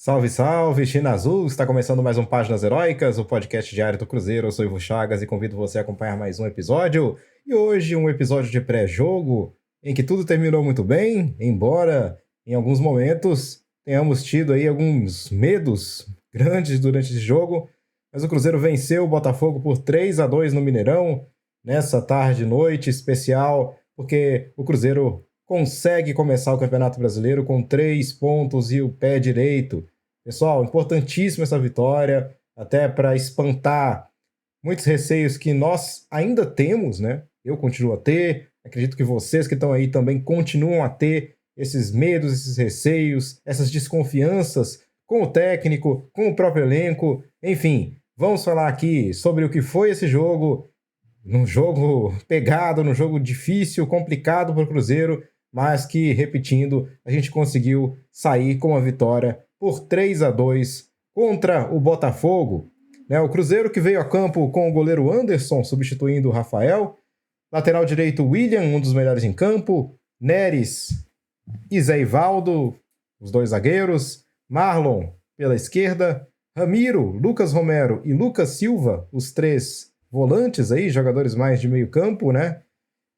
Salve, salve, China Azul! Está começando mais um Páginas Heróicas, o podcast diário do Cruzeiro. Eu sou Ivo Chagas e convido você a acompanhar mais um episódio. E hoje um episódio de pré-jogo, em que tudo terminou muito bem, embora em alguns momentos tenhamos tido aí alguns medos grandes durante esse jogo. Mas o Cruzeiro venceu o Botafogo por 3-2 no Mineirão, nessa tarde e noite especial, porque o Cruzeiro consegue começar o Campeonato Brasileiro com 3 pontos e o pé direito. Pessoal, importantíssima essa vitória, até para espantar muitos receios que nós ainda temos, né? Eu continuo a ter, acredito que vocês que estão aí também continuam a ter esses medos, esses receios, essas desconfianças com o técnico, com o próprio elenco, enfim. Vamos falar aqui sobre o que foi esse jogo, num jogo pegado, num jogo difícil, complicado para o Cruzeiro, mas que, repetindo, a gente conseguiu sair com a vitória por 3-2 contra o Botafogo. Né, o Cruzeiro que veio a campo com o goleiro Anderson substituindo o Rafael, lateral direito William, um dos melhores em campo, Neres e Zé Ivaldo, os dois zagueiros, Marlon pela esquerda, Ramiro, Lucas Romero e Lucas Silva, os três volantes aí, jogadores mais de meio campo, né?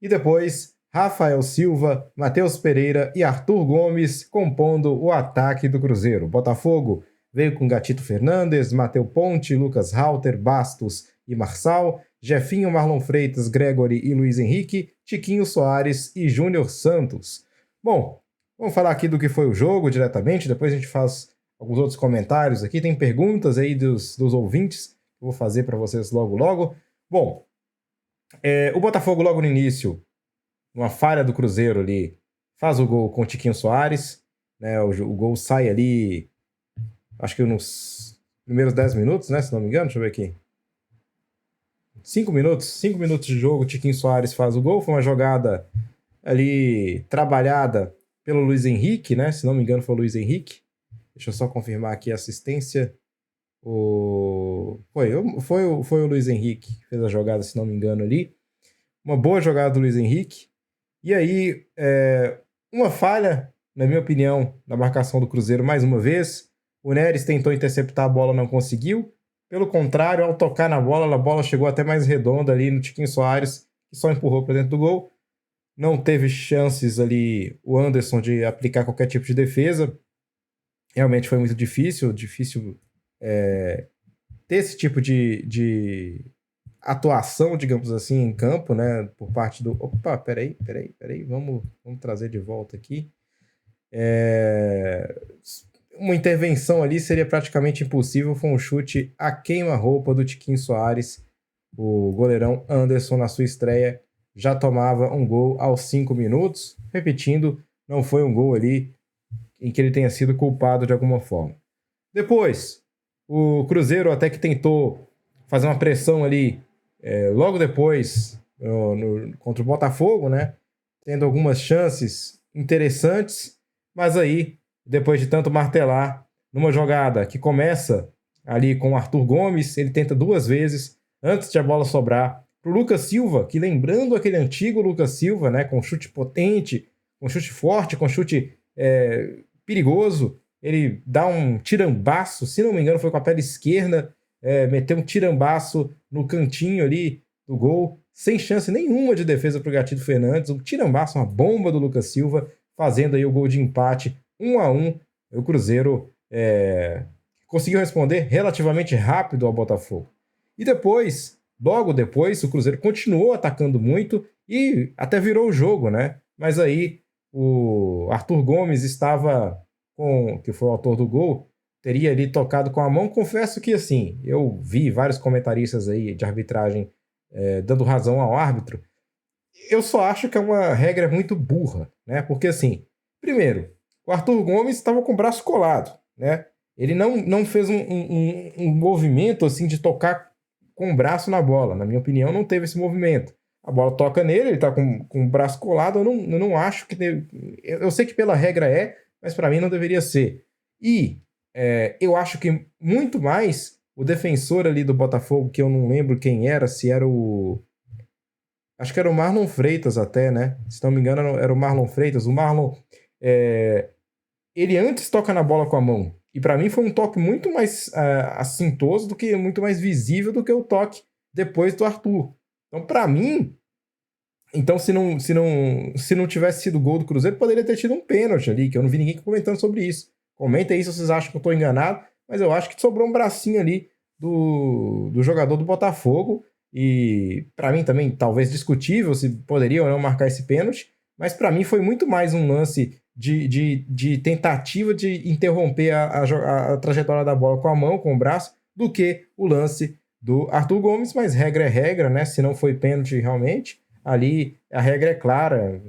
E depois Rafael Silva, Matheus Pereira e Arthur Gomes compondo o ataque do Cruzeiro. Botafogo veio com Gatito Fernandes, Matheus Ponte, Lucas Halter, Bastos e Marçal, Jefinho, Marlon Freitas, Gregory e Luiz Henrique, Tiquinho Soares e Júnior Santos. Bom, vamos falar aqui do que foi o jogo diretamente, depois a gente faz alguns outros comentários aqui, tem perguntas aí dos ouvintes que eu vou fazer para vocês logo. Bom, o Botafogo logo no início, uma falha do Cruzeiro ali, faz o gol com o Tiquinho Soares, né? O gol sai ali, acho que nos primeiros 10 minutos, né? Se não me engano, deixa eu ver aqui. 5 minutos de jogo, o Tiquinho Soares faz o gol, foi uma jogada ali trabalhada pelo Luiz Henrique, né? Se não me engano foi o Luiz Henrique. Deixa eu só confirmar aqui a assistência. Foi o Luiz Henrique que fez a jogada, se não me engano ali. Uma boa jogada do Luiz Henrique. E aí, uma falha, na minha opinião, na marcação do Cruzeiro mais uma vez. O Neres tentou interceptar a bola, não conseguiu. Pelo contrário, ao tocar na bola, a bola chegou até mais redonda ali no Tiquinho Soares, que só empurrou para dentro do gol. Não teve chances ali o Anderson de aplicar qualquer tipo de defesa. Realmente foi muito difícil ter esse tipo de atuação, digamos assim, em campo, né, por parte do... Opa, peraí, vamos trazer de volta aqui. Uma intervenção ali seria praticamente impossível, foi um chute a queima-roupa do Tiquinho Soares. O goleirão Anderson, na sua estreia, já tomava um gol aos 5 minutos. Repetindo, não foi um gol ali em que ele tenha sido culpado de alguma forma. Depois, o Cruzeiro até que tentou fazer uma pressão ali logo depois contra o Botafogo, né? Tendo algumas chances interessantes, mas aí, depois de tanto martelar, numa jogada que começa ali com o Arthur Gomes, ele tenta 2 vezes, antes de a bola sobrar para o Lucas Silva, que lembrando aquele antigo Lucas Silva, né? Com chute potente, com chute forte, com chute perigoso, ele dá um tirambaço, se não me engano foi com a perna esquerda, meteu um tirambaço no cantinho ali do gol, sem chance nenhuma de defesa para o Gatito Fernandes, um tirambaço, uma bomba do Lucas Silva, fazendo aí o gol de empate 1-1. O Cruzeiro conseguiu responder relativamente rápido ao Botafogo. E depois, logo depois, o Cruzeiro continuou atacando muito e até virou o jogo, né? Mas aí o Arthur Gomes estava que foi o autor do gol, teria ali tocado com a mão. Confesso que, assim, eu vi vários comentaristas aí de arbitragem dando razão ao árbitro. Eu só acho que é uma regra muito burra, né? Porque, assim, primeiro, o Arthur Gomes estava com o braço colado, né? Ele não fez um movimento, assim, de tocar com o braço na bola. Na minha opinião, não teve esse movimento. A bola toca nele, ele tá com o braço colado, eu não acho que... Eu sei que pela regra mas para mim não deveria ser. E eu acho que muito mais o defensor ali do Botafogo, que eu não lembro quem era, se era o... Acho que era o Marlon Freitas até, né? Se não me engano, era o Marlon Freitas. O Marlon, ele antes toca na bola com a mão. E para mim foi um toque muito mais assintoso, muito mais visível do que o toque depois do Arthur. Então, para mim, se não tivesse sido gol do Cruzeiro, poderia ter tido um pênalti ali, que eu não vi ninguém comentando sobre isso. Comenta aí se vocês acham que eu estou enganado, mas eu acho que sobrou um bracinho ali do jogador do Botafogo. E para mim também, talvez discutível se poderia ou não marcar esse pênalti, mas para mim foi muito mais um lance de tentativa de interromper a trajetória da bola com a mão, com o braço, do que o lance do Arthur Gomes, mas regra é regra, né? Se não foi pênalti realmente, ali a regra é clara,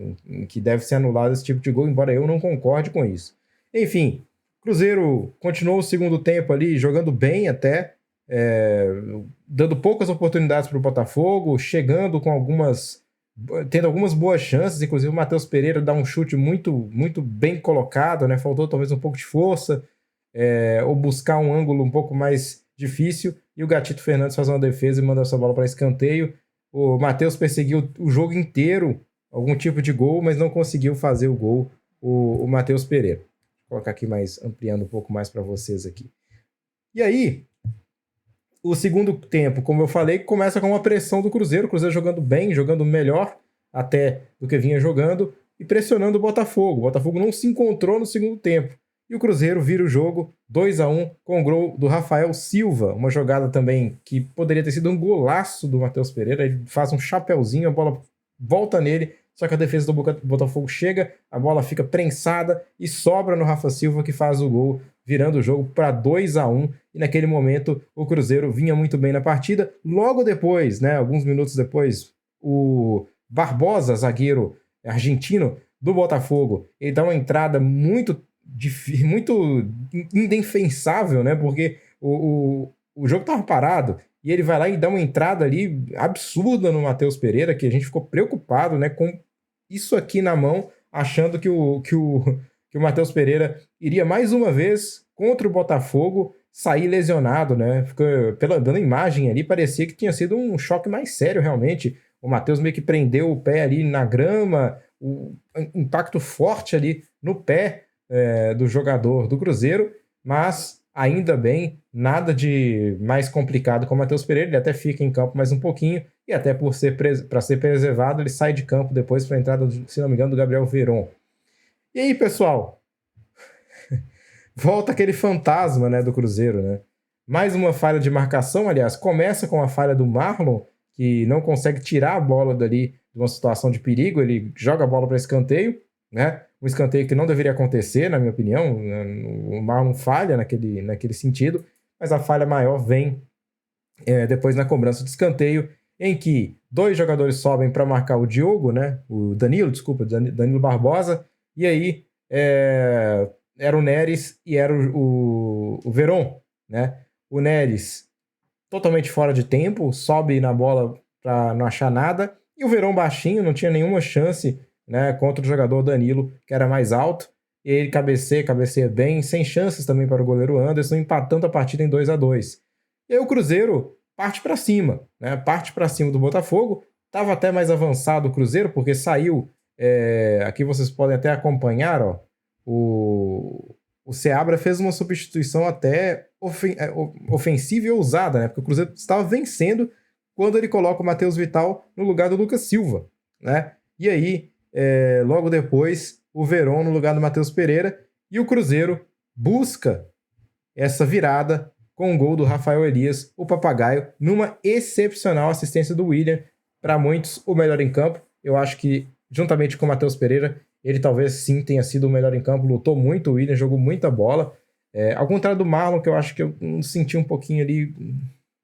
que deve ser anulado esse tipo de gol, embora eu não concorde com isso. Enfim, Cruzeiro continuou o segundo tempo ali, jogando bem até, dando poucas oportunidades para o Botafogo, chegando com tendo algumas boas chances, inclusive o Matheus Pereira dá um chute muito, muito bem colocado, né? Faltou talvez um pouco de força, ou buscar um ângulo um pouco mais difícil, e o Gatito Fernandes faz uma defesa e manda essa bola para escanteio. O Matheus perseguiu o jogo inteiro algum tipo de gol, mas não conseguiu fazer o gol, o Matheus Pereira. Vou colocar aqui ampliando um pouco mais para vocês aqui. E aí, o segundo tempo, como eu falei, começa com uma pressão do Cruzeiro, o Cruzeiro jogando bem, jogando melhor até do que vinha jogando, e pressionando o Botafogo. O Botafogo não se encontrou no segundo tempo. E o Cruzeiro vira o jogo 2-1 com o gol do Rafael Silva, uma jogada também que poderia ter sido um golaço do Matheus Pereira. Ele faz um chapeuzinho, a bola volta nele, só que a defesa do Botafogo chega, a bola fica prensada e sobra no Rafa Silva, que faz o gol, virando o jogo para 2-1. E naquele momento o Cruzeiro vinha muito bem na partida. Muito depois, né, alguns minutos depois, o Barbosa, zagueiro argentino do Botafogo, ele dá uma entrada muito indefensável, né? Porque o jogo estava parado e ele vai lá e dá uma entrada ali absurda no Matheus Pereira, que a gente ficou preocupado, né, com isso aqui na mão, achando que o Matheus Pereira iria mais uma vez contra o Botafogo sair lesionado, né? Dando imagem ali, parecia que tinha sido um choque mais sério realmente. O Matheus meio que prendeu o pé ali na grama, o impacto forte ali no pé do jogador do Cruzeiro, mas ainda bem, nada de mais complicado com o Matheus Pereira. Ele até fica em campo mais um pouquinho, e até para ser preservado, ele sai de campo depois para a entrada, se não me engano, do Gabriel Veron. E aí, pessoal, volta aquele fantasma, né, do Cruzeiro, né? Mais uma falha de marcação, aliás, começa com a falha do Marlon, que não consegue tirar a bola dali de uma situação de perigo, ele joga a bola para escanteio, né? Um escanteio que não deveria acontecer, na minha opinião. O Marlon falha naquele sentido, mas a falha maior vem depois na cobrança de escanteio, em que dois jogadores sobem para marcar o Diogo, né? O Danilo Barbosa, e aí era o Neres e era o Veron, né? O Neres totalmente fora de tempo, sobe na bola para não achar nada, e o Veron baixinho, não tinha nenhuma chance, né, contra o jogador Danilo, que era mais alto, e ele cabeceia bem, sem chances também para o goleiro Anderson, empatando a partida em 2-2. E aí o Cruzeiro parte para cima, né, parte para cima do Botafogo. Estava até mais avançado o Cruzeiro, porque saiu, aqui vocês podem até acompanhar, ó, o Seabra fez uma substituição até ofensiva e ousada, né, porque o Cruzeiro estava vencendo quando ele coloca o Matheus Vital no lugar do Lucas Silva, né, e aí logo depois, o Veron no lugar do Matheus Pereira, e o Cruzeiro busca essa virada com o gol do Rafael Elias, o papagaio, numa excepcional assistência do William, para muitos o melhor em campo. Eu acho que, juntamente com o Matheus Pereira, ele talvez sim tenha sido o melhor em campo, lutou muito, o William jogou muita bola, ao contrário do Marlon, que eu acho que eu senti um pouquinho ali,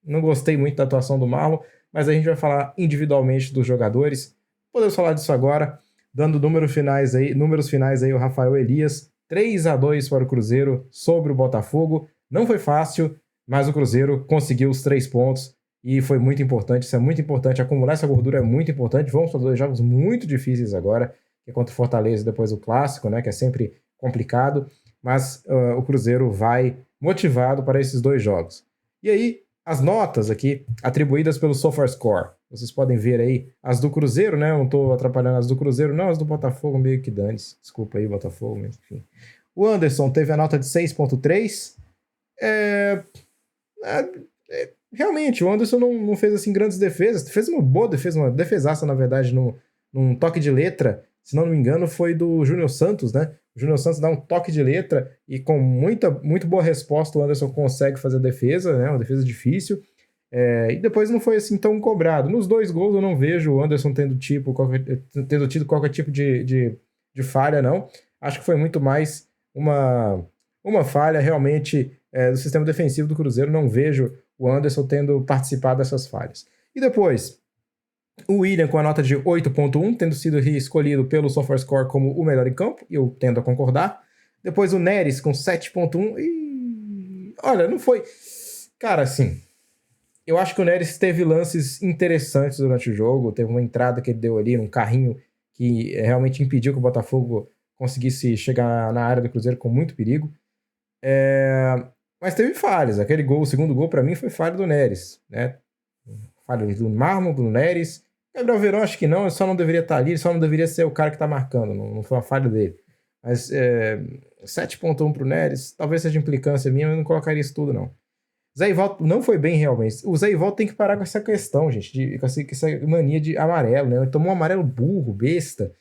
não gostei muito da atuação do Marlon, mas a gente vai falar individualmente dos jogadores. Podemos falar disso agora. Dando números finais aí, o Rafael Elias, 3-2 para o Cruzeiro sobre o Botafogo. Não foi fácil, mas o Cruzeiro conseguiu os 3 pontos e foi muito importante. Isso é muito importante, acumular essa gordura é muito importante. Vamos para 2 jogos muito difíceis agora, que é contra o Fortaleza e depois o Clássico, né, que é sempre complicado, mas o Cruzeiro vai motivado para esses 2 jogos. E aí, as notas aqui atribuídas pelo SofaScore. Vocês podem ver aí as do Cruzeiro, né? Eu não estou atrapalhando as do Cruzeiro, não, as do Botafogo meio que dane-se. Desculpa aí, Botafogo, mas enfim. O Anderson teve a nota de 6.3. É, realmente, o Anderson não fez assim grandes defesas. Fez uma boa defesa, uma defesaça, na verdade, num toque de letra. Se não me engano, foi do Júnior Santos, né? O Júnior Santos dá um toque de letra e com muito boa resposta o Anderson consegue fazer a defesa, né? Uma defesa difícil. E depois não foi assim tão cobrado. Nos 2 gols eu não vejo o Anderson tendo tido qualquer tipo de falha, não. Acho que foi muito mais uma falha realmente do sistema defensivo do Cruzeiro. Não vejo o Anderson tendo participado dessas falhas. E depois, o William com a nota de 8.1, tendo sido escolhido pelo SofaScore como o melhor em campo, e eu tendo a concordar. Depois o Neres com 7.1, e olha, não foi... Cara, assim, eu acho que o Neres teve lances interessantes durante o jogo, teve uma entrada que ele deu ali num carrinho que realmente impediu que o Botafogo conseguisse chegar na área do Cruzeiro com muito perigo. Mas teve falhas, aquele gol, o segundo gol para mim foi falha do Neres, né? Falha do Marlon, do Neres. Gabriel Veron acho que não, ele só não deveria estar ali, ele só não deveria ser o cara que tá marcando, não foi uma falha dele. Mas 7.1 pro Neres, talvez seja implicância minha, mas eu não colocaria isso tudo, não. Zé Ivaldo não foi bem realmente. O Zé Ivaldo tem que parar com essa questão, gente, com essa mania de amarelo, né? Ele tomou um amarelo burro, besta.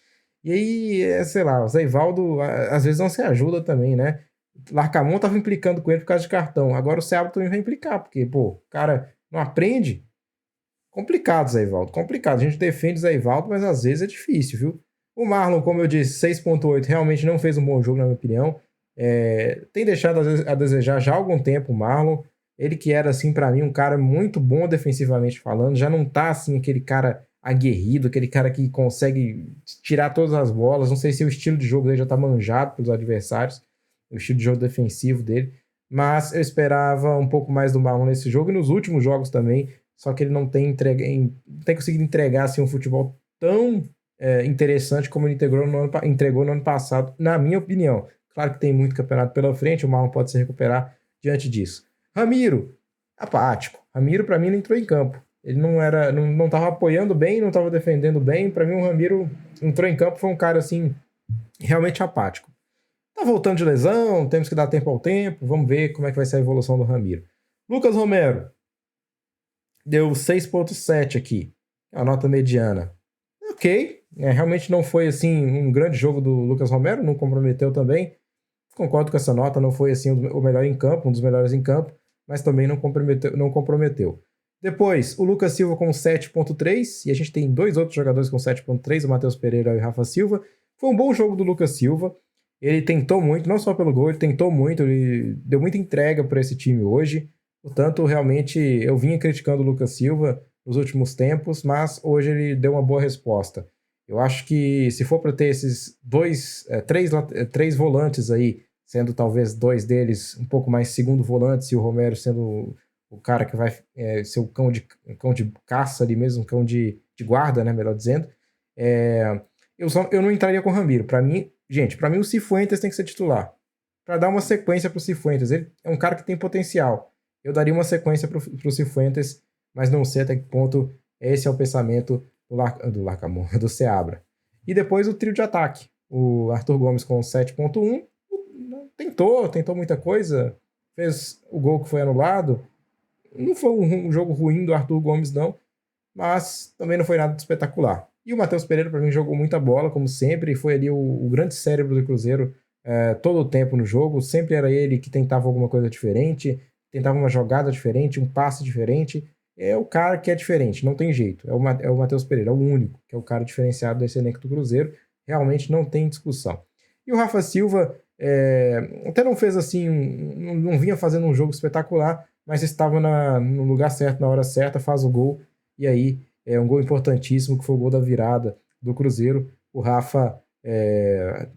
E aí, sei lá, o Zé Ivaldo às vezes não se ajuda também, né? Larcamon tava implicando com ele por causa de cartão. Agora o Seabra também vai implicar, porque, pô, o cara não aprende. Complicado, Zé Ivaldo, complicado. A gente defende o Zé Ivaldo, mas às vezes é difícil, viu? O Marlon, como eu disse, 6.8, realmente não fez um bom jogo, na minha opinião. Tem deixado a desejar já há algum tempo o Marlon. Ele que era, assim, para mim, um cara muito bom defensivamente falando, já não tá, assim, aquele cara aguerrido, aquele cara que consegue tirar todas as bolas. Não sei se o estilo de jogo dele já tá manjado pelos adversários, o estilo de jogo defensivo dele, mas eu esperava um pouco mais do Marlon nesse jogo e nos últimos jogos também, só que ele não tem conseguido entregar, assim, um futebol tão interessante como ele entregou no ano passado, na minha opinião. Claro que tem muito campeonato pela frente, o Marlon pode se recuperar diante disso. Ramiro, apático. Ramiro, para mim, não entrou em campo. Ele não estava apoiando bem, não estava defendendo bem. Para mim, o Ramiro entrou em campo, foi um cara, assim, realmente apático. Tá voltando de lesão, temos que dar tempo ao tempo, vamos ver como é que vai ser a evolução do Ramiro. Lucas Romero, deu 6.7 aqui, a nota mediana. Ok, realmente não foi, assim, um grande jogo do Lucas Romero, não comprometeu também. Concordo com essa nota, não foi, assim, o melhor em campo, um dos melhores em campo, mas também não comprometeu. Depois, o Lucas Silva com 7.3, e a gente tem 2 outros jogadores com 7.3, o Matheus Pereira e o Rafa Silva. Foi um bom jogo do Lucas Silva, ele tentou muito, não só pelo gol, ele tentou muito, ele deu muita entrega para esse time hoje, portanto, realmente, eu vinha criticando o Lucas Silva nos últimos tempos, mas hoje ele deu uma boa resposta. Eu acho que se for para ter esses três volantes aí, sendo talvez 2 deles um pouco mais segundo volantes e o Romero sendo o cara que vai ser o cão de caça ali mesmo, cão de guarda, né, melhor dizendo, eu não entraria com o Ramiro. Para mim, o Cifuentes tem que ser titular. Para dar uma sequência para o Cifuentes. Ele é um cara que tem potencial. Eu daria uma sequência para o Cifuentes, mas não sei até que ponto esse é o pensamento do Seabra. E depois o trio de ataque. O Arthur Gomes com 7.1. Tentou muita coisa. Fez o gol que foi anulado. Não foi um jogo ruim do Arthur Gomes, não. Mas também não foi nada de espetacular. E o Matheus Pereira, para mim, jogou muita bola, como sempre. E foi ali o grande cérebro do Cruzeiro todo o tempo no jogo. Sempre era ele que tentava alguma coisa diferente. Tentava uma jogada diferente, um passe diferente. É o cara que é diferente, não tem jeito. É o Matheus Pereira, é o único que é o cara diferenciado desse elenco do Cruzeiro. Realmente não tem discussão. E o Rafa Silva até não fez assim, não vinha fazendo um jogo espetacular, mas estava no lugar certo, na hora certa, faz o gol. E aí é um gol importantíssimo, que foi o gol da virada do Cruzeiro. O Rafa,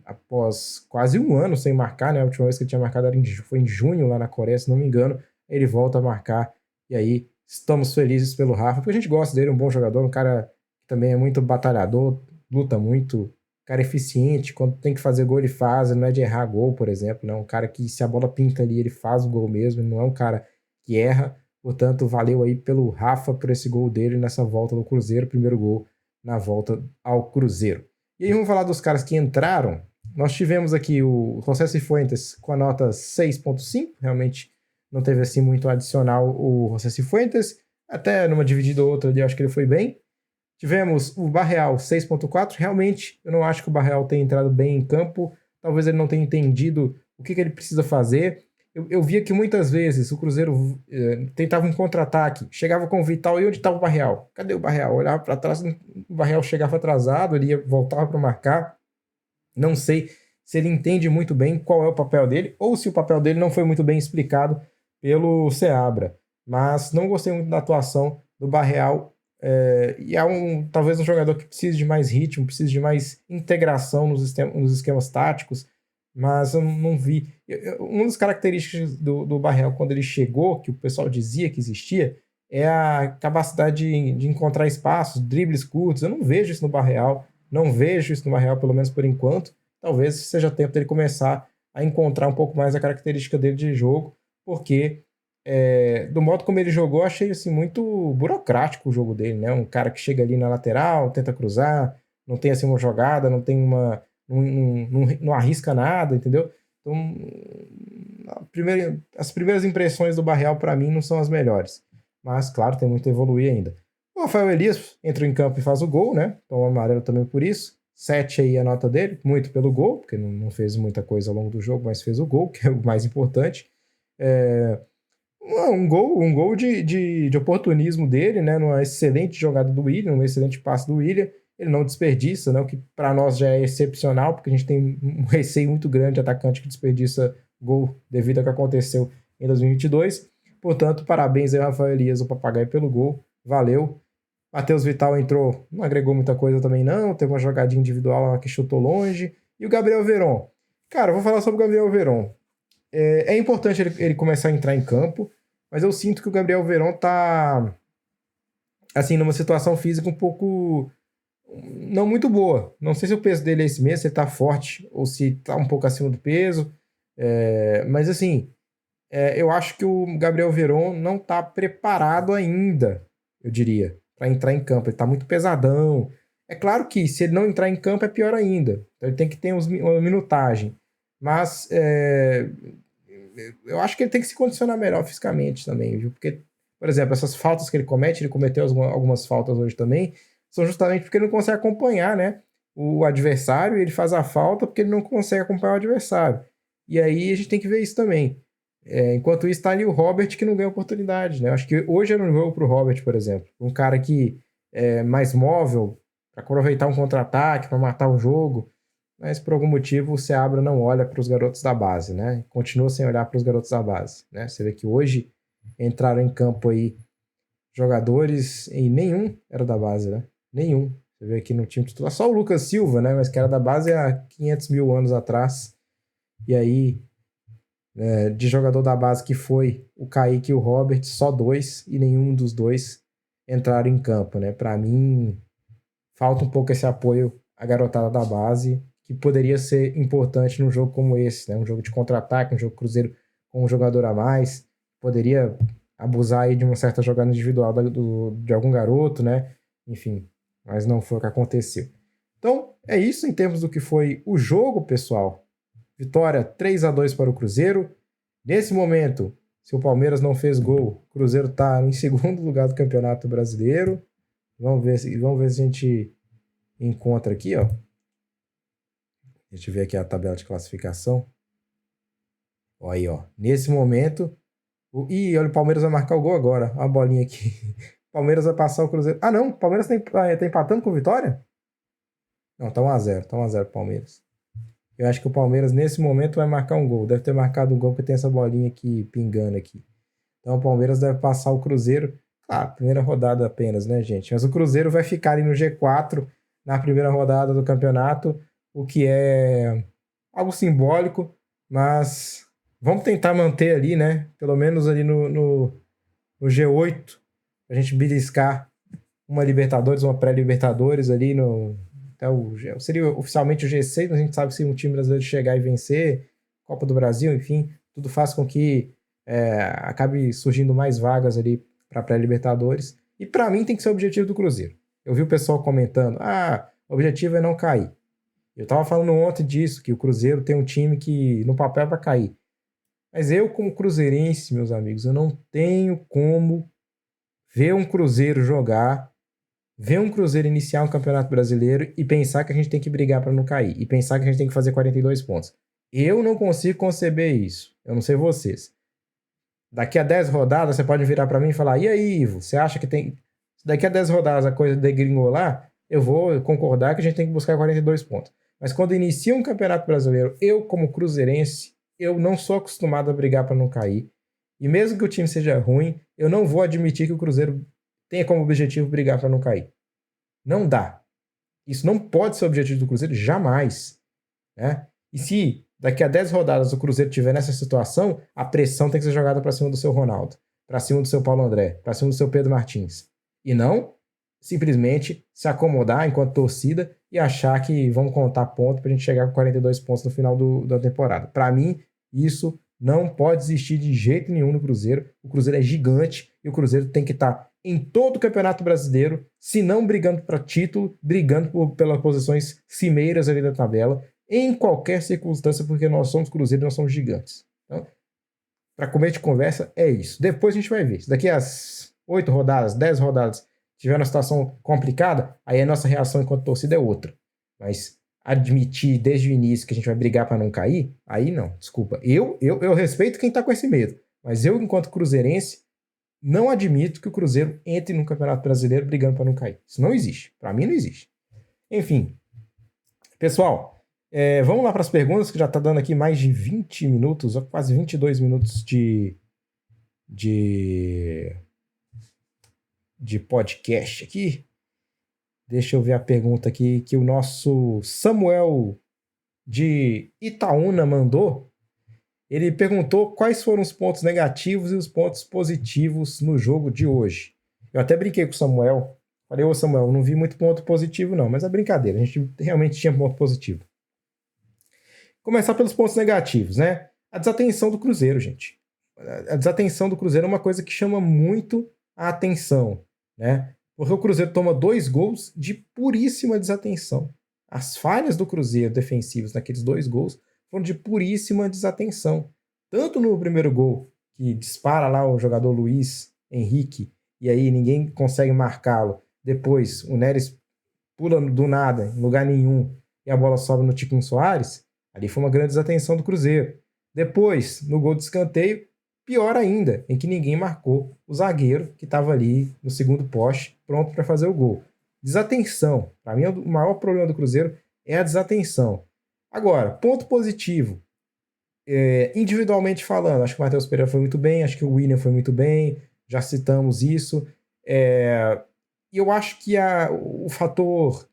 após quase um ano sem marcar, né? A última vez que ele tinha marcado foi em junho lá na Coreia, se não me engano. Ele volta a marcar e aí estamos felizes pelo Rafa, porque a gente gosta dele, um bom jogador, um cara que também é muito batalhador, luta muito, cara eficiente, quando tem que fazer gol ele faz, ele não é de errar gol, por exemplo, né? Um cara que se a bola pinta ali, ele faz o gol mesmo, ele não é um cara que erra, portanto, valeu aí pelo Rafa por esse gol dele nessa volta do Cruzeiro, primeiro gol na volta ao Cruzeiro. E aí vamos falar dos caras que entraram nós tivemos aqui o José Cifuentes com a nota 6.5, realmente não teve assim muito adicional o José Cifuentes, até numa dividida ou outra ali, eu acho que ele foi bem. Tivemos o Barreal 6.4, realmente eu não acho que o Barreal tenha entrado bem em campo, talvez ele não tenha entendido o que ele precisa fazer. Eu via que muitas vezes o Cruzeiro tentava um contra-ataque, chegava com o Vital, e onde estava o Barreal? Cadê o Barreal? Olhava para trás, o Barreal chegava atrasado, ele voltava para marcar. Não sei se ele entende muito bem qual é o papel dele, ou se o papel dele não foi muito bem explicado pelo Seabra. Mas não gostei muito da atuação do Barreal. E é talvez um jogador que precise de mais ritmo, precise de mais integração nos esquemas táticos, mas eu não vi. Uma das características do Barreal, quando ele chegou, que o pessoal dizia que existia, é a capacidade de encontrar espaços, dribles curtos. Eu não vejo isso no Barreal, não vejo isso no Barreal, pelo menos por enquanto. Talvez seja tempo dele começar a encontrar um pouco mais a característica dele de jogo, porque do modo como ele jogou, achei assim, muito burocrático o jogo dele, né? Um cara que chega ali na lateral, tenta cruzar, não tem assim uma jogada, não tem uma... Não arrisca nada, entendeu? Então, as primeiras impressões do Barreal, para mim, não são as melhores. Mas, claro, tem muito a evoluir ainda. O Rafael Elias entra em campo e faz o gol, né? Então, o amarelo também por isso. 7 aí a nota dele, muito pelo gol, porque não fez muita coisa ao longo do jogo, mas fez o gol, que é o mais importante. Um gol de oportunismo dele, né? Numa excelente jogada do William, um excelente passe do William. Ele não desperdiça, né? O que para nós já é excepcional, porque a gente tem um receio muito grande de atacante que desperdiça gol devido ao que aconteceu em 2022. Portanto, parabéns aí, Rafael Elias, o papagaio, pelo gol. Valeu. Matheus Vital entrou, não agregou muita coisa também não, teve uma jogadinha individual lá que chutou longe. E o Gabriel Veron? Cara, eu vou falar sobre o Gabriel Veron. É importante ele começar a entrar em campo, mas eu sinto que o Gabriel Veron tá, assim, numa situação física um pouco não muito boa. Não sei se o peso dele é esse mesmo, se ele tá forte ou se tá um pouco acima do peso. Mas assim, eu acho que o Gabriel Veron não tá preparado ainda, eu diria, para entrar em campo. Ele tá muito pesadão. É claro que se ele não entrar em campo é pior ainda. Então ele tem que ter uma minutagem. Mas eu acho que ele tem que se condicionar melhor fisicamente também, viu? Porque, por exemplo, essas faltas que ele comete, ele cometeu algumas faltas hoje também, são justamente porque ele não consegue acompanhar, né, o adversário, e ele faz a falta porque ele não consegue acompanhar o adversário. E aí a gente tem que ver isso também. Enquanto isso, tá ali o Robert que não ganha oportunidade, né? Acho que hoje era um jogo pro Robert, por exemplo. Um cara que é mais móvel, para aproveitar um contra-ataque, para matar o jogo. Mas por algum motivo o Seabra não olha para os garotos da base, né? Continua sem olhar para os garotos da base, né? Você vê que hoje entraram em campo aí jogadores e nenhum era da base, né? Nenhum. Você vê aqui no time titular só o Lucas Silva, né? Mas que era da base há 500 mil anos atrás. E aí, de jogador da base que foi o Kaique e o Robert, só 2 e nenhum dos 2 entraram em campo, né? Para mim, falta um pouco esse apoio à garotada da base, que poderia ser importante num jogo como esse, né? Um jogo de contra-ataque, um jogo Cruzeiro com um jogador a mais, poderia abusar aí de uma certa jogada individual de algum garoto, né? Enfim, mas não foi o que aconteceu. Então, é isso em termos do que foi o jogo, pessoal. Vitória 3-2 para o Cruzeiro. Nesse momento, se o Palmeiras não fez gol, o Cruzeiro está em segundo lugar do Campeonato Brasileiro. Vamos ver se a gente encontra aqui, ó. A gente vê aqui a tabela de classificação. Ó aí, ó. Nesse momento... olha, o Palmeiras vai marcar o gol agora. Olha a bolinha aqui. O Palmeiras vai passar o Cruzeiro. Ah, não. O Palmeiras tá empatando com o Vitória? Não, tá 1-0. Tá 1-0 pro Palmeiras. Eu acho que o Palmeiras, nesse momento, vai marcar um gol. Deve ter marcado um gol porque tem essa bolinha aqui pingando aqui. Então o Palmeiras deve passar o Cruzeiro. Claro, primeira rodada apenas, né, gente? Mas o Cruzeiro vai ficar ali no G4 na primeira rodada do campeonato, o que é algo simbólico, mas vamos tentar manter ali, né? Pelo menos ali no G8, a gente beliscar uma Libertadores, uma pré-Libertadores ali seria oficialmente o G6, mas a gente sabe que se um time brasileiro chegar e vencer, Copa do Brasil, enfim, tudo faz com que acabe surgindo mais vagas ali para pré-Libertadores. E para mim tem que ser o objetivo do Cruzeiro. Eu vi o pessoal comentando, o objetivo é não cair. Eu tava falando ontem disso, que o Cruzeiro tem um time que no papel é pra cair. Mas eu, como cruzeirense, meus amigos, eu não tenho como ver um Cruzeiro jogar, ver um Cruzeiro iniciar um Campeonato Brasileiro e pensar que a gente tem que brigar para não cair, e pensar que a gente tem que fazer 42 pontos. Eu não consigo conceber isso. Eu não sei vocês. Daqui a 10 rodadas, você pode virar para mim e falar: e aí, Ivo, você acha que tem. Se daqui a 10 rodadas a coisa degringolar, eu vou concordar que a gente tem que buscar 42 pontos. Mas quando inicia um Campeonato Brasileiro, eu, como cruzeirense, eu não sou acostumado a brigar para não cair. E mesmo que o time seja ruim, eu não vou admitir que o Cruzeiro tenha como objetivo brigar para não cair. Não dá. Isso não pode ser o objetivo do Cruzeiro jamais. Né? E se daqui a 10 rodadas o Cruzeiro estiver nessa situação, a pressão tem que ser jogada para cima do seu Ronaldo, para cima do seu Paulo André, para cima do seu Pedro Martins. E não simplesmente se acomodar enquanto torcida e achar que vamos contar ponto para a gente chegar com 42 pontos no final da temporada. Para mim, isso não pode existir de jeito nenhum no Cruzeiro. O Cruzeiro é gigante e o Cruzeiro tem que estar em todo o Campeonato Brasileiro, se não brigando para título, brigando pelas posições cimeiras ali da tabela, em qualquer circunstância, porque nós somos Cruzeiro e nós somos gigantes. Então, para comer de conversa, é isso. Depois a gente vai ver. Se daqui às 8 rodadas, 10 rodadas, tiver uma situação complicada, aí a nossa reação enquanto torcida é outra. Mas admitir desde o início que a gente vai brigar para não cair, aí não, desculpa. Eu respeito quem tá com esse medo, mas eu, enquanto cruzeirense, não admito que o Cruzeiro entre no Campeonato Brasileiro brigando para não cair. Isso não existe. Para mim não existe. Enfim, pessoal, vamos lá para as perguntas, que já tá dando aqui mais de 20 minutos, quase 22 minutos de podcast aqui. Deixa eu ver a pergunta aqui que o nosso Samuel de Itaúna mandou. Ele perguntou quais foram os pontos negativos e os pontos positivos no jogo de hoje. Eu até brinquei com o Samuel. Falei: ô Samuel, não vi muito ponto positivo não, mas é brincadeira, a gente realmente tinha ponto positivo. Começar pelos pontos negativos, né? A desatenção do Cruzeiro, gente. A desatenção do Cruzeiro é uma coisa que chama muito a atenção, né? Porque o Cruzeiro toma 2 gols de puríssima desatenção. As falhas do Cruzeiro defensivas naqueles 2 gols foram de puríssima desatenção. Tanto no primeiro gol, que dispara lá o jogador Luiz Henrique, e aí ninguém consegue marcá-lo. Depois o Neres pula do nada, em lugar nenhum, e a bola sobe no Tiquinho Soares. Ali foi uma grande desatenção do Cruzeiro. Depois, no gol de escanteio, pior ainda, em que ninguém marcou o zagueiro que estava ali no segundo poste, pronto para fazer o gol. Desatenção. Para mim, o maior problema do Cruzeiro é a desatenção. Agora, ponto positivo. Individualmente falando, acho que o Matheus Pereira foi muito bem, acho que o William foi muito bem, já citamos isso. E eu acho que o fator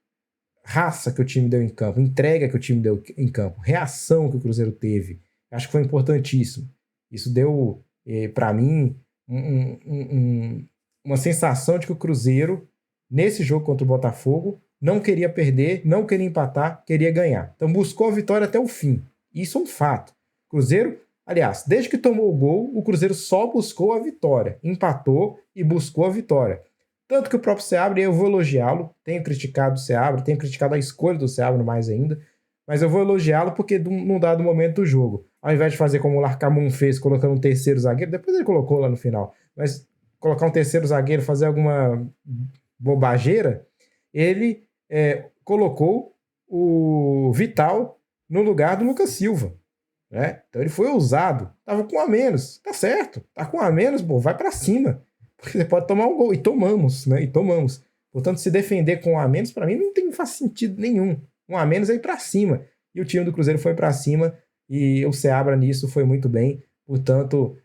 raça que o time deu em campo, entrega que o time deu em campo, reação que o Cruzeiro teve, acho que foi importantíssimo. Isso deu, para mim, uma sensação de que o Cruzeiro, nesse jogo contra o Botafogo, não queria perder, não queria empatar, queria ganhar. Então buscou a vitória até o fim. Isso é um fato. Cruzeiro, aliás, desde que tomou o gol, o Cruzeiro só buscou a vitória. Empatou e buscou a vitória. Tanto que o próprio Seabra, eu vou elogiá-lo, tenho criticado o Seabra, tenho criticado a escolha do Seabra mais ainda, mas eu vou elogiá-lo porque num dado momento do jogo, ao invés de fazer como o Larcamon fez, colocando um terceiro zagueiro, depois ele colocou lá no final, mas colocar um terceiro zagueiro, fazer alguma bobageira, ele colocou o Vital no lugar do Lucas Silva. Né? Então ele foi ousado, tava com um a menos, tá certo, tá com um a menos, pô, vai pra cima, porque você pode tomar um gol, e tomamos, né? E tomamos. Portanto, se defender com um a menos, pra mim não faz sentido nenhum. Um a menos é ir pra cima. E o time do Cruzeiro foi pra cima, e o Seabra nisso foi muito bem. Portanto,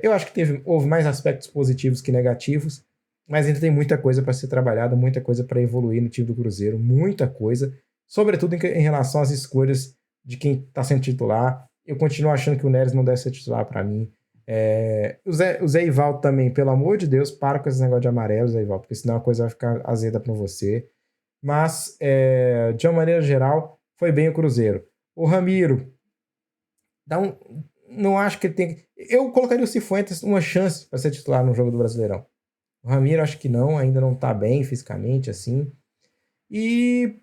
eu acho que houve mais aspectos positivos que negativos, mas ainda tem muita coisa para ser trabalhada, muita coisa para evoluir no time do Cruzeiro, muita coisa, sobretudo em relação às escolhas de quem está sendo titular. Eu continuo achando que o Neres não deve ser titular para mim. O Zé Ivaldo também, pelo amor de Deus, para com esse negócio de amarelo, Zé Ivaldo, porque senão a coisa vai ficar azeda para você. Mas, de uma maneira geral, foi bem o Cruzeiro. O Ramiro, não acho que ele tem... Eu colocaria o Cifuentes uma chance para ser titular no jogo do Brasileirão. O Ramiro acho que não, ainda não tá bem fisicamente, assim. E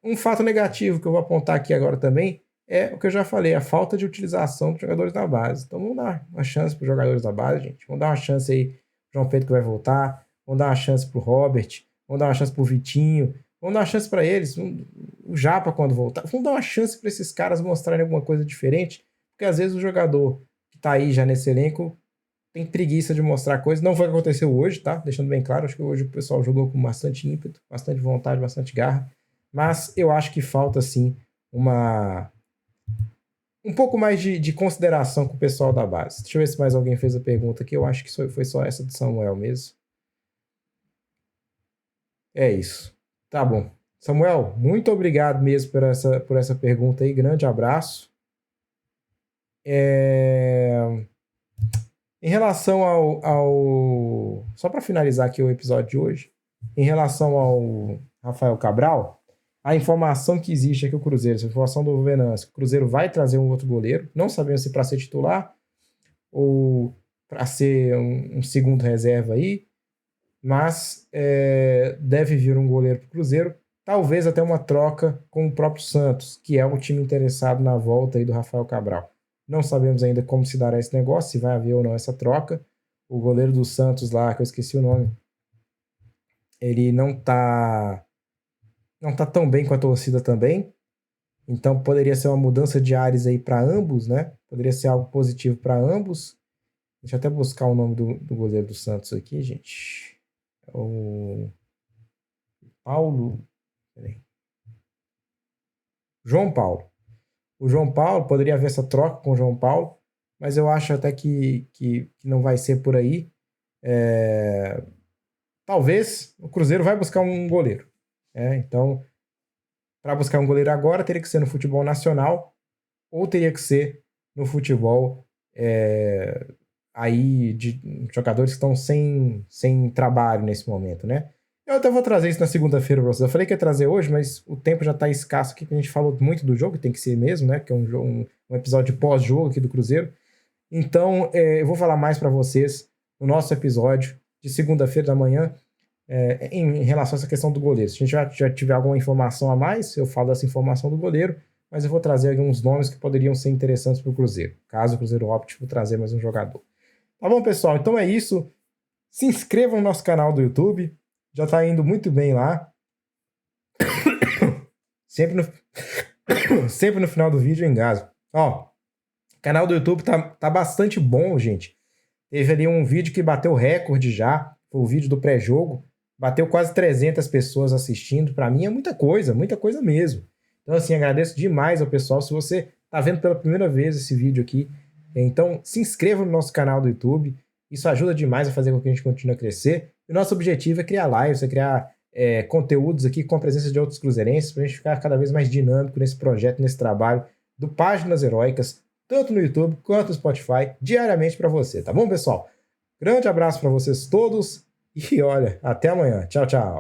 Um fato negativo que eu vou apontar aqui agora também é o que eu já falei, a falta de utilização dos jogadores da base. Então vamos dar uma chance para os jogadores da base, gente. Vamos dar uma chance aí pro João Pedro que vai voltar, vamos dar uma chance pro Robert, vamos dar uma chance pro Vitinho, vamos dar uma chance para eles, o Japa quando voltar. Vamos dar uma chance para esses caras mostrarem alguma coisa diferente, porque às vezes o jogador que tá aí já nesse elenco tem preguiça de mostrar coisas. Não foi o que aconteceu hoje, tá? Deixando bem claro, acho que hoje o pessoal jogou com bastante ímpeto, bastante vontade, bastante garra. Mas eu acho que falta, sim, um pouco mais de consideração com o pessoal da base. Deixa eu ver se mais alguém fez a pergunta aqui. Eu acho que foi só essa do Samuel mesmo. É isso. Tá bom. Samuel, muito obrigado mesmo por essa pergunta aí. Grande abraço. Em relação Só para finalizar aqui o episódio de hoje, em relação ao Rafael Cabral, a informação que existe é que o Cruzeiro, essa informação do Venâncio, o Cruzeiro vai trazer um outro goleiro, não sabemos se para ser titular ou para ser um segundo reserva aí, mas deve vir um goleiro para o Cruzeiro, talvez até uma troca com o próprio Santos, que é o time interessado na volta aí do Rafael Cabral. Não sabemos ainda como se dará esse negócio, se vai haver ou não essa troca. O goleiro do Santos lá, que eu esqueci o nome, ele não tá tão bem com a torcida também. Então poderia ser uma mudança de ares aí para ambos, né? Poderia ser algo positivo para ambos. Deixa eu até buscar o nome do goleiro do Santos aqui, gente. O Paulo. Peraí. João Paulo. O João Paulo, poderia haver essa troca com o João Paulo, mas eu acho até que não vai ser por aí. Talvez o Cruzeiro vai buscar um goleiro. Então, para buscar um goleiro agora, teria que ser no futebol nacional ou teria que ser no futebol aí de jogadores que estão sem trabalho nesse momento, né? Eu até vou trazer isso na segunda-feira para vocês. Eu falei que ia trazer hoje, mas o tempo já está escasso aqui, porque a gente falou muito do jogo, tem que ser mesmo, né? Que é um episódio pós-jogo aqui do Cruzeiro. Então, eu vou falar mais para vocês no nosso episódio de segunda-feira da manhã em relação a essa questão do goleiro. Se a gente já tiver alguma informação a mais, eu falo dessa informação do goleiro, mas eu vou trazer alguns nomes que poderiam ser interessantes para o Cruzeiro, caso o Cruzeiro opte por trazer mais um jogador. Tá bom, pessoal? Então é isso. Se inscrevam no nosso canal do YouTube. Já tá indo muito bem lá. Sempre no final do vídeo eu engasgo. Ó, o canal do YouTube tá bastante bom, gente. Teve ali um vídeo que bateu recorde já. Foi o vídeo do pré-jogo. Bateu quase 300 pessoas assistindo. Pra mim é muita coisa mesmo. Então, assim, agradeço demais ao pessoal. Se você tá vendo pela primeira vez esse vídeo aqui, então se inscreva no nosso canal do YouTube. Isso ajuda demais a fazer com que a gente continue a crescer. E o nosso objetivo é criar lives, é criar conteúdos aqui com a presença de outros cruzeirenses, para a gente ficar cada vez mais dinâmico nesse projeto, nesse trabalho do Páginas Heróicas, tanto no YouTube quanto no Spotify, diariamente para você, tá bom, pessoal? Grande abraço para vocês todos e olha, até amanhã. Tchau, tchau.